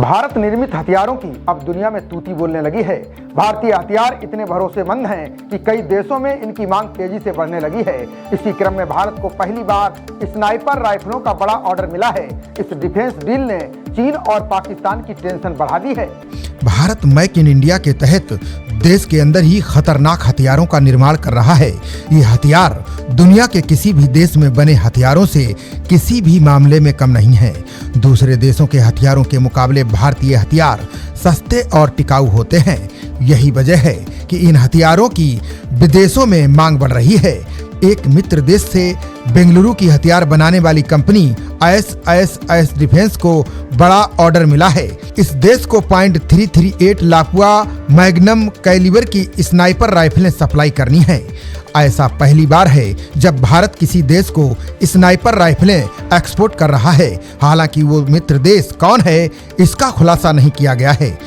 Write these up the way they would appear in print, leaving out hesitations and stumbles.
भारत निर्मित हथियारों की अब दुनिया में तूती बोलने लगी है। भारतीय हथियार इतने भरोसेमंद हैं कि कई देशों में इनकी मांग तेजी से बढ़ने लगी है। इसी क्रम में भारत को पहली बार स्नाइपर राइफलों का बड़ा ऑर्डर मिला है। इस डिफेंस डील ने चीन और पाकिस्तान की टेंशन बढ़ा दी है। भारत मेक इन इंडिया के तहत देश के अंदर ही खतरनाक हथियारों का निर्माण कर रहा है। ये हथियार दुनिया के किसी भी देश में बने हथियारों से किसी भी मामले में कम नहीं है। दूसरे देशों के हथियारों के मुकाबले भारतीय हथियार सस्ते और टिकाऊ होते हैं। यही वजह है कि इन हथियारों की विदेशों में मांग बढ़ रही है। एक मित्र देश से बेंगलुरु की हथियार बनाने वाली कंपनी ISIS डिफेंस को बड़ा ऑर्डर मिला है। इस देश को .338 लापुआ मैग्नम कैलिबर की स्नाइपर राइफलें सप्लाई करनी है। ऐसा पहली बार है जब भारत किसी देश को स्नाइपर राइफलें एक्सपोर्ट कर रहा है। हालांकि वो मित्र देश कौन है, इसका खुलासा नहीं किया गया है।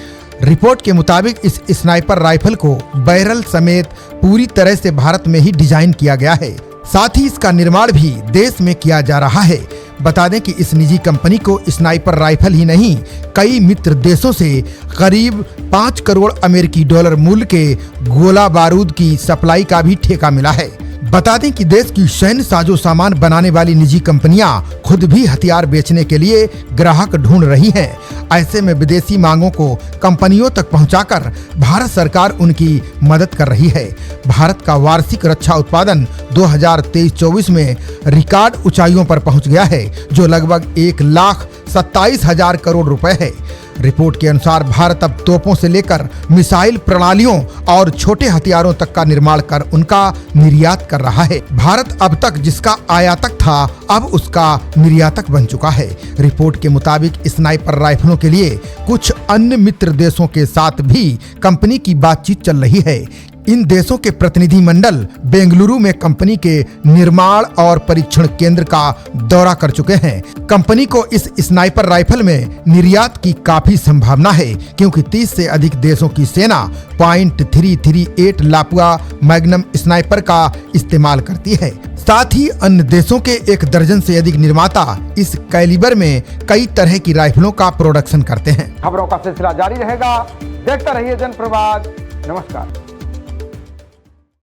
रिपोर्ट के मुताबिक इस स्नाइपर राइफल को बैरल समेत पूरी तरह से भारत में ही डिजाइन किया गया है। साथ ही इसका निर्माण भी देश में किया जा रहा है। बता दें कि इस निजी कंपनी को स्नाइपर राइफल ही नहीं, कई मित्र देशों से करीब 5 करोड़ अमेरिकी डॉलर मूल्य के गोला बारूद की सप्लाई का भी ठेका मिला है। बता दें कि देश की सैन्य साजो सामान बनाने वाली निजी कंपनियां खुद भी हथियार बेचने के लिए ग्राहक ढूंढ रही हैं। ऐसे में विदेशी मांगों को कंपनियों तक पहुंचाकर भारत सरकार उनकी मदद कर रही है। भारत का वार्षिक रक्षा उत्पादन 2023-24 में रिकॉर्ड ऊंचाइयों पर पहुंच गया है, जो लगभग 1,27,000 करोड़ रुपए है। रिपोर्ट के अनुसार भारत अब तोपों से लेकर मिसाइल प्रणालियों और छोटे हथियारों तक का निर्माण कर उनका निर्यात कर रहा है। भारत अब तक जिसका आयातक था, अब उसका निर्यातक बन चुका है। रिपोर्ट के मुताबिक स्नाइपर राइफलों के लिए कुछ अन्य मित्र देशों के साथ भी कंपनी की बातचीत चल रही है। इन देशों के प्रतिनिधि मंडल बेंगलुरु में कंपनी के निर्माण और परीक्षण केंद्र का दौरा कर चुके हैं। कंपनी को इस स्नाइपर राइफल में निर्यात की काफी संभावना है, क्योंकि 30 से अधिक देशों की सेना .338 लापुआ मैग्नम स्नाइपर का इस्तेमाल करती है। साथ ही अन्य देशों के 1 दर्जन से अधिक निर्माता इस कैलिबर में कई तरह की राइफलों का प्रोडक्शन करते हैं। खबरों का सिलसिला जारी रहेगा। देखते रहिए जनप्रवाद। नमस्कार।